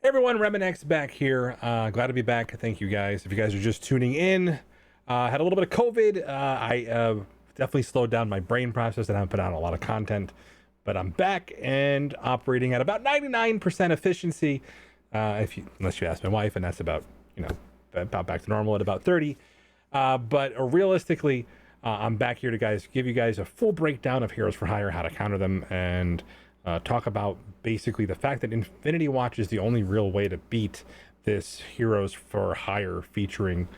Hey everyone, RemanX back here. Glad to be back. Thank you guys. If you guys are just tuning in, had a little bit of COVID. I definitely slowed down my brain process and I haven't put out a lot of content, but I'm back and operating at about 99% efficiency. Unless you ask my wife, and that's about, about back to normal at about 30. But realistically, I'm back here to give you guys a full breakdown of Heroes for Hire, how to counter them, and talk about basically the fact that Infinity Watch is the only real way to beat this Heroes for Hire featuring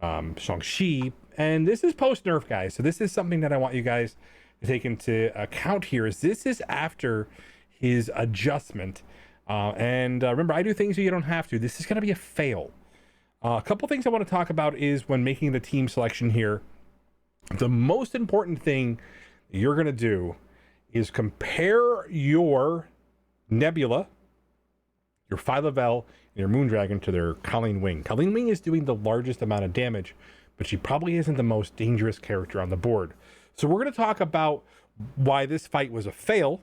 Shang Chi. And this is post nerf, guys. So this is something that I want you guys to take into account here. This is after his adjustment. Remember, I do things so you don't have to. This is going to be a fail. A couple things I want to talk about is when making the team selection here, the most important thing you're going to do is compare your Nebula, your Phyla-Vell, and your Moondragon to their Colleen Wing. Colleen Wing is doing the largest amount of damage, but she probably isn't the most dangerous character on the board. So we're going to talk about why this fight was a fail,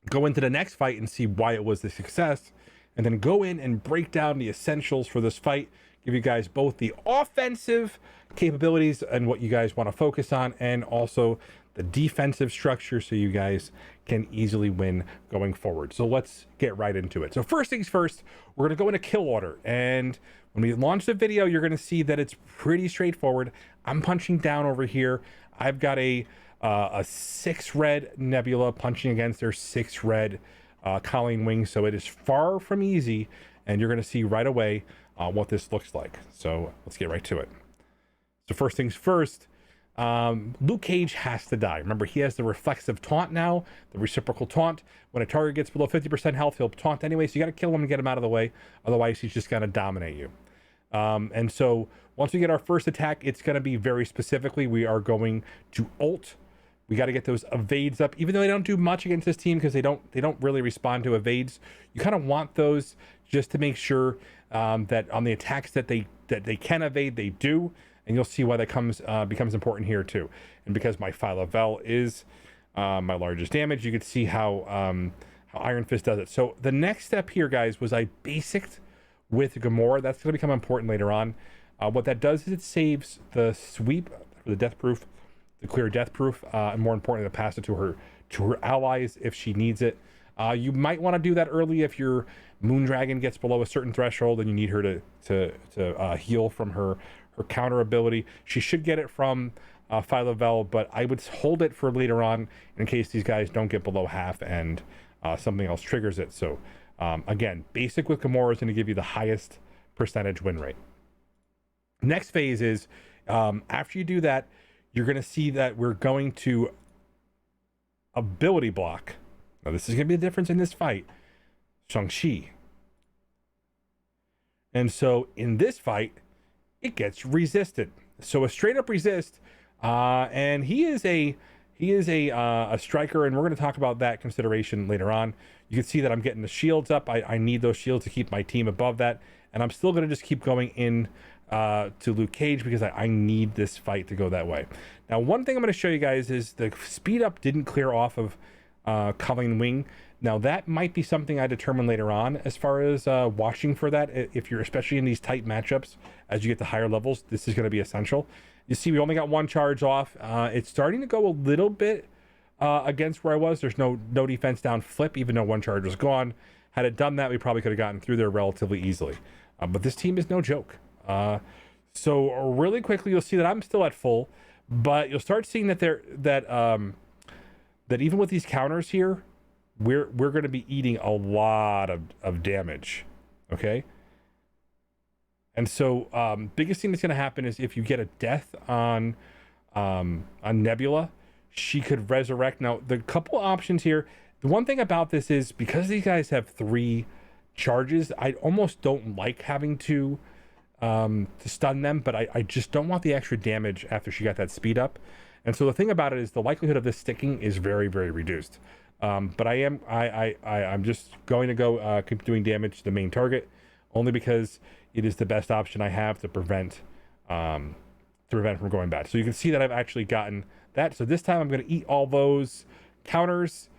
go into the next fight and see why it was a success, and then go in and break down the essentials for this fight, give you guys both the offensive capabilities and what you guys want to focus on, and also the defensive structure so you guys can easily win going forward. So let's get right into it. So first things first, we're going to go into kill order. And when we launch the video, you're going to see that it's pretty straightforward. I'm punching down over here. I've got a 6 red Nebula punching against their 6 red Colleen Wing. So it is far from easy. And you're going to see right away what this looks like. So let's get right to it. So first things first, Luke Cage has to die. Remember, he has the reflexive taunt now, the reciprocal taunt. When a target gets below 50% health, he'll taunt anyway, so you got to kill him and get him out of the way. Otherwise, he's just going to dominate you. And so once we get our first attack, it's going to be very specifically, we are going to ult. We got to get those evades up, even though they don't do much against this team because they don't really respond to evades. You kind of want those just to make sure that on the attacks that they can evade, they do. And you'll see why that becomes important here too. And because my Phyla-Vell is my largest damage, you can see how Iron Fist does it. So the next step here, guys, was I basicked with Gamora. That's going to become important later on. What that does is it saves the sweep for the death proof, the clear death proof, and more importantly, to pass it to her allies if she needs it. You might want to do that early if your Moondragon gets below a certain threshold and you need her to heal from her counter ability. She should get it from Phyla-Vell, but I would hold it for later on in case these guys don't get below half and something else triggers it. So again, basic with Gamora is going to give you the highest percentage win rate. Next phase is after you do that, you're going to see that we're going to ability block. Now this is going to be the difference in this fight. Shang Chi. And so in this fight, it gets resisted. So a straight up resist, and he is a striker, and we're going to talk about that consideration later on. You can see that I'm getting the shields up. I need those shields to keep my team above that, and I'm still going to just keep going in to Luke Cage because I need this fight to go that way. Now, one thing I'm going to show you guys is the speed up didn't clear off of Colleen Wing. Now that might be something I determine later on as far as watching for that. If you're especially in these tight matchups, as you get to higher levels, this is going to be essential. You see, we only got one charge off. It's starting to go a little bit against where I was. There's no defense down flip, even though one charge was gone. Had it done that, we probably could have gotten through there relatively easily. But this team is no joke. So really quickly, you'll see that I'm still at full, but you'll start seeing that that even with these counters here, we're going to be eating a lot of damage, okay? And so biggest thing that's going to happen is if you get a death on Nebula, she could resurrect. Now, the couple options here, the one thing about this is because these guys have 3 charges, I almost don't like having to stun them, but I just don't want the extra damage after she got that speed up. And so the thing about it is the likelihood of this sticking is very, very reduced. But I'm just going to go keep doing damage to the main target, only because it is the best option I have to prevent from going bad. So you can see that I've actually gotten that. So this time I'm going to eat all those counters.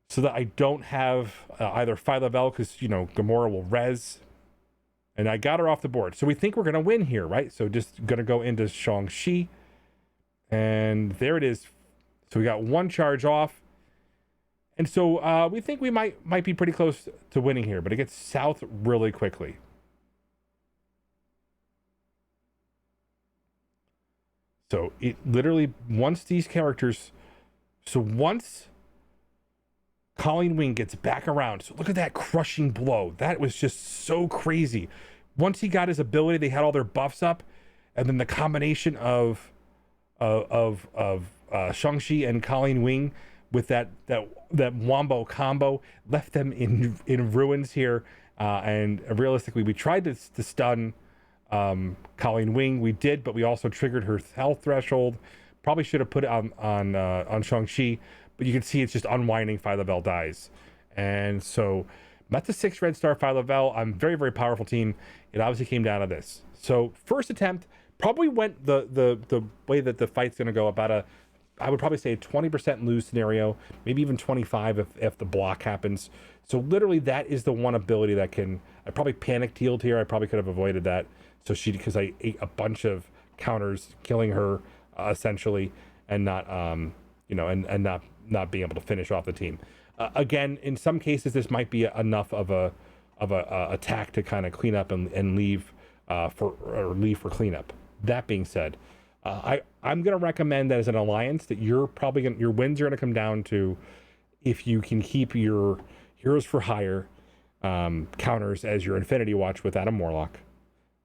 so that I don't have either Phi Level, because, you know, Gamora will res, and I got her off the board. So we think we're going to win here, right? So just going to go into Shang Chi, and there it is. So we got one charge off. And so we think we might be pretty close to winning here, but it gets south really quickly. So it literally, once these characters, so once Colleen Wing gets back around, so look at that crushing blow. That was just so crazy. Once he got his ability, they had all their buffs up, and then the combination of Shang-Chi and Colleen Wing with that wombo combo left them in ruins here. And realistically, we tried to stun Colleen Wing. We did, but we also triggered her health threshold. Probably should have put it on Shang-Chi, but you can see it's just unwinding. Phi Level dies. And so that's a 6 red star Phi Level. I'm very, very powerful team. It obviously came down to this. So first attempt probably went the way that the fight's going to go, about I would probably say a 20% lose scenario, maybe even 25 if the block happens. So literally that is the one ability that can, I probably panicked healed here. I probably could have avoided that. So because I ate a bunch of counters, killing her essentially, and not, and not being able to finish off the team. Again, in some cases, this might be enough of a attack to kind of clean up and leave for cleanup. That being said, I'm going to recommend that as an alliance that your wins are going to come down to if you can keep your Heroes for Hire counters as your Infinity Watch with Adam Warlock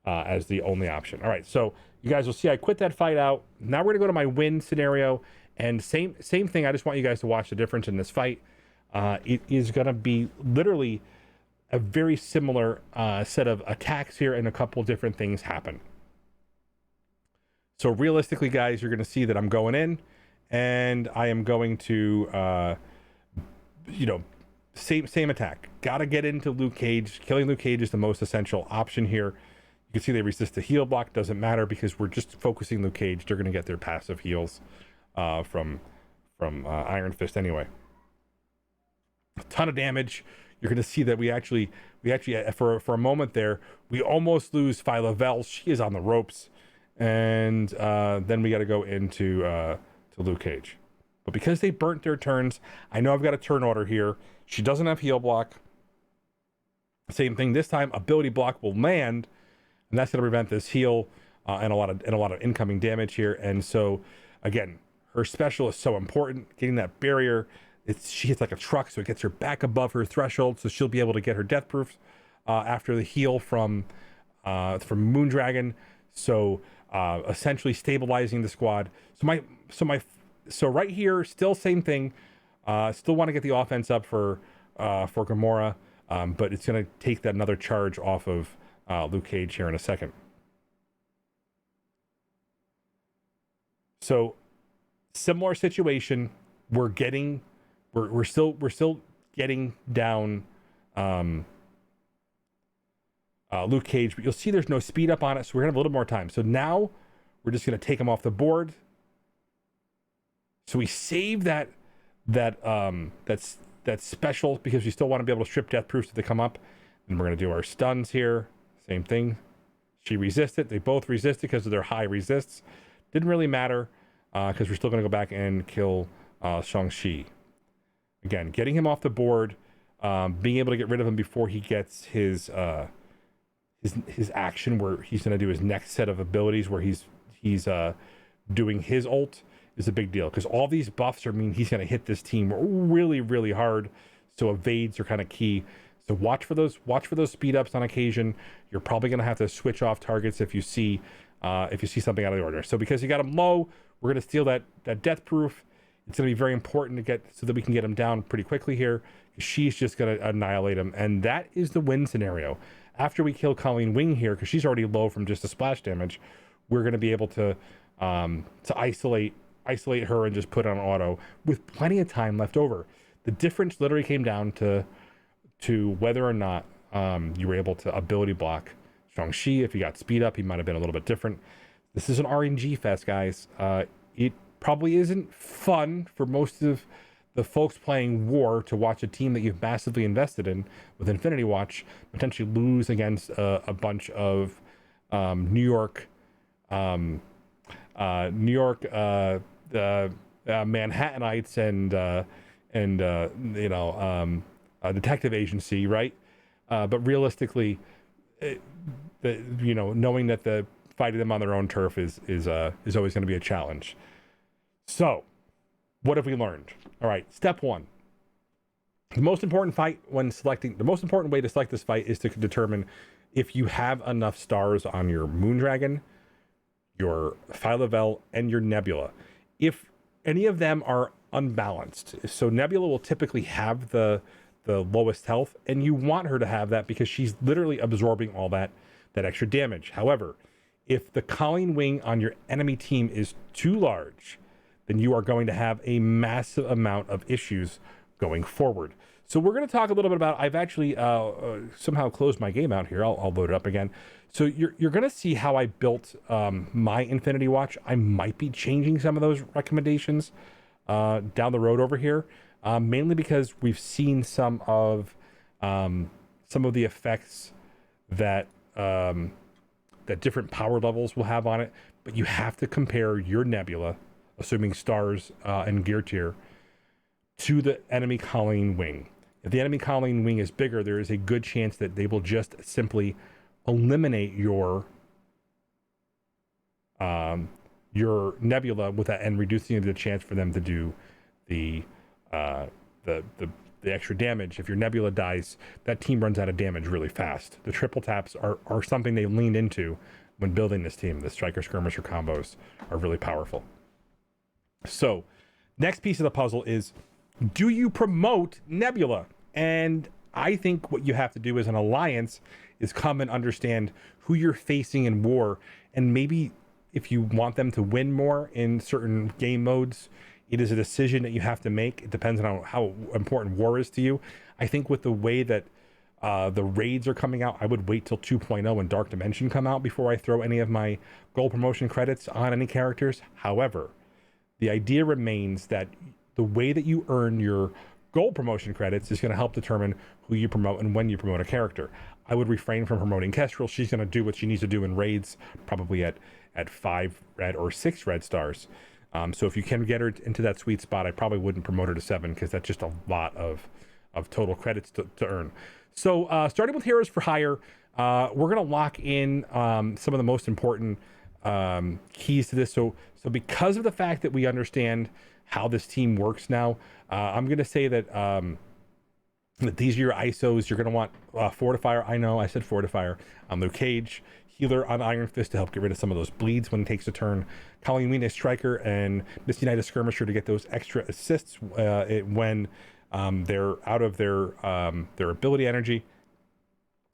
as the only option. All right, so you guys will see I quit that fight out. Now we're going to go to my win scenario, and same thing. I just want you guys to watch the difference in this fight. It is going to be literally a very similar set of attacks here, and a couple different things happen. So realistically, guys, you're going to see that I'm going in, and I am going to, same attack. Got to get into Luke Cage. Killing Luke Cage is the most essential option here. You can see they resist the heal block. Doesn't matter because we're just focusing Luke Cage. They're going to get their passive heals from Iron Fist anyway. A ton of damage. You're going to see that we actually for a moment there, we almost lose Phi Level. She is on the ropes. And then we got to go into to Luke Cage. But because they burnt their turns, I know I've got a turn order here. She doesn't have heal block. Same thing this time. Ability block will land, and that's going to prevent this heal and a lot of incoming damage here. And so, again, her special is so important. Getting that barrier, she hits like a truck, so it gets her back above her threshold, so she'll be able to get her death proofs after the heal from Moondragon. So essentially stabilizing the squad. So right here, still same thing. Still want to get the offense up for Gamora, but it's going to take that another charge off of Luke Cage here in a second. So similar situation. We're still getting down Luke Cage, but you'll see there's no speed up on it, so we're gonna have a little more time. So now we're just gonna take him off the board. So we save that special because we still want to be able to strip death proofs if they come up. And we're gonna do our stuns here. Same thing. She resisted. They both resisted because of their high resists. Didn't really matter because we're still gonna go back and kill Shang-Chi. Again, getting him off the board, being able to get rid of him before he gets his action where he's going to do his next set of abilities where he's doing his ult is a big deal because all these buffs mean he's going to hit this team really, really hard. So evades are kind of key. So watch for those speed ups on occasion. You're probably going to have to switch off targets if you see something out of the order. So because you got him low, we're going to steal that death proof. It's going to be very important to get so that we can get him down pretty quickly here. She's just going to annihilate him, and that is the win scenario. After we kill Colleen Wing here, because she's already low from just the splash damage, we're going to be able to isolate her and just put it on auto with plenty of time left over. The difference literally came down to whether or not you were able to ability block Shang-Chi. If he got speed up, he might have been a little bit different. This is an RNG fest, guys. It probably isn't fun for most of the folks playing War to watch a team that you've massively invested in with Infinity Watch potentially lose against a bunch of New York, Manhattanites and detective agency, right? But realistically, knowing that the fighting them on their own turf is always going to be a challenge. So, what have we learned? All right, step one. The most important way to select this fight is to determine if you have enough stars on your Moondragon, your Phyla-Vell, and your Nebula. If any of them are unbalanced, so Nebula will typically have the lowest health, and you want her to have that because she's literally absorbing all that extra damage. However, if the Colleen Wing on your enemy team is too large, then you are going to have a massive amount of issues going forward. So we're going to talk a little bit about, I've actually somehow closed my game out here. I'll load it up again. So you're going to see how I built my Infinity Watch. I might be changing some of those recommendations down the road over here, mainly because we've seen some of the effects that that different power levels will have on it. But you have to compare your Nebula, assuming stars and gear tier, to the enemy Colleen Wing. If the enemy Colleen Wing is bigger, there is a good chance that they will just simply eliminate your Nebula with that, and reducing the chance for them to do the extra damage. If your Nebula dies, that team runs out of damage really fast. The triple taps are something they leaned into when building this team. The Striker Skirmisher combos are really powerful. So, next piece of the puzzle is, do you promote Nebula? And I think what you have to do as an alliance is come and understand who you're facing in war, and maybe if you want them to win more in certain game modes, it is a decision that you have to make. It depends on how important war is to you. I think with the way that the raids are coming out, I would wait till 2.0 and Dark Dimension come out before I throw any of my gold promotion credits on any characters. However, the idea remains that the way that you earn your gold promotion credits is going to help determine who you promote and when you promote a character. I would refrain from promoting Kestrel. She's going to do what she needs to do in raids, probably at 5 red or 6 red stars. So if you can get her into that sweet spot, I probably wouldn't promote her to 7, because that's just a lot of total credits to earn. So starting with Heroes for Hire, we're going to lock in some of the most important keys to this. So because of the fact that we understand how this team works now, I'm going to say that these are your ISOs. You're going to want Fortifier. I know I said Fortifier. Luke Cage, Healer on Iron Fist to help get rid of some of those bleeds when it takes a turn. Colleen Wing, Striker, and Misty Knight, Skirmisher to get those extra assists when they're out of their ability energy.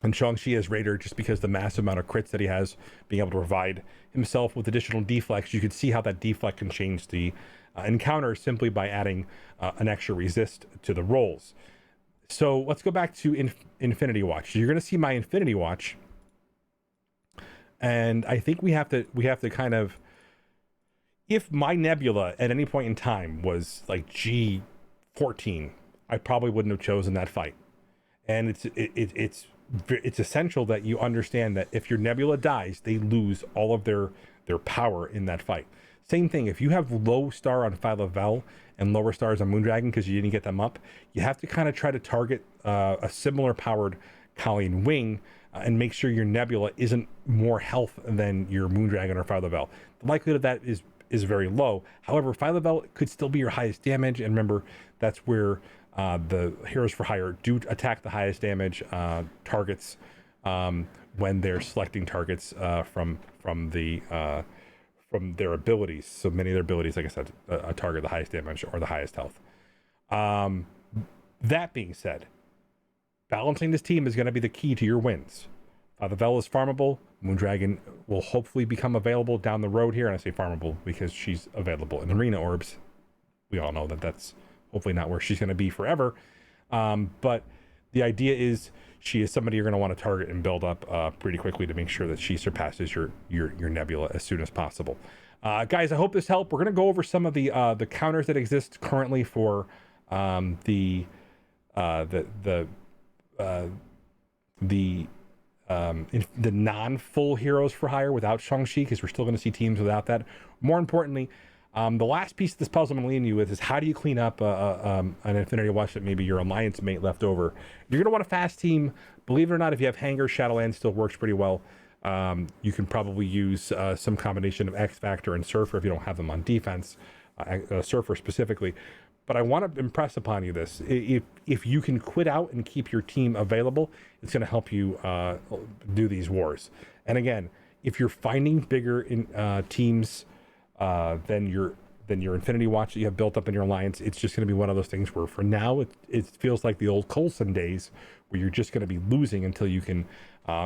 And Shang Chi as Raider, just because the massive amount of crits that he has, being able to provide himself with additional deflects. You could see how that deflect can change the encounter simply by adding an extra resist to the rolls. So let's go back to Infinity Watch. You're going to see my Infinity Watch, and I think we have to kind of, if my Nebula at any point in time was like G14, I probably wouldn't have chosen that fight. And it's essential that you understand that if your Nebula dies, they lose all of their power in that fight. Same thing, if you have low star on Phyla-Vell and lower stars on Moondragon because you didn't get them up, you have to kind of try to target a similar powered Colleen Wing and make sure your Nebula isn't more health than your Moondragon or Phyla-Vell. The likelihood of that is very low. However, Phyla-Vell could still be your highest damage, and remember, that's where the Heroes for Hire do attack the highest damage targets when they're selecting targets from their abilities. So many of their abilities, like I said, target the highest damage or the highest health. That being said, balancing this team is going to be the key to your wins. The Vell is farmable. Moondragon will hopefully become available down the road here. And I say farmable because she's available in Arena Orbs. We all know that that's hopefully not where she's going to be forever. But the idea is she is somebody you're going to want to target and build up pretty quickly to make sure that she surpasses your Nebula as soon as possible. Guys, I hope this helped. We're going to go over some of the counters that exist currently for the non-full heroes for hire without Shang-Chi, because we're still going to see teams without that. More importantly, the last piece of this puzzle I'm going to leave you with is how do you clean up an Infinity Watch that maybe your alliance mate left over. You're going to want a fast team. Believe it or not, if you have Hanger, Shadowland still works pretty well. You can probably use some combination of X Factor and Surfer if you don't have them on defense, Surfer specifically. But I want to impress upon you this. If you can quit out and keep your team available, it's going to help you do these wars. And again, if you're finding bigger teams than your Infinity Watch that you have built up in your alliance, it's just going to be one of those things where for now it feels like the old Coulson days where you're just going to be losing until you can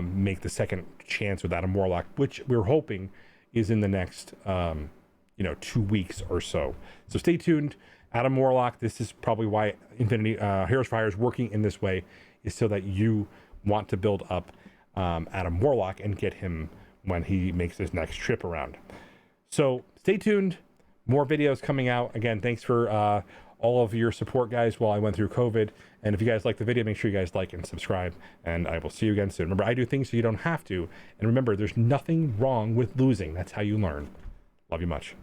make the second chance with Adam Warlock, which we're hoping is in the next 2 weeks or so. So stay tuned. Adam Warlock, this is probably why Infinity Heroes for Hire is working in this way, is so that you want to build up Adam Warlock and get him when he makes his next trip around. So stay tuned. More videos coming out. Again, thanks for all of your support, guys, while I went through COVID. And if you guys like the video, make sure you guys like and subscribe. And I will see you again soon. Remember, I do things so you don't have to. And remember, there's nothing wrong with losing. That's how you learn. Love you much.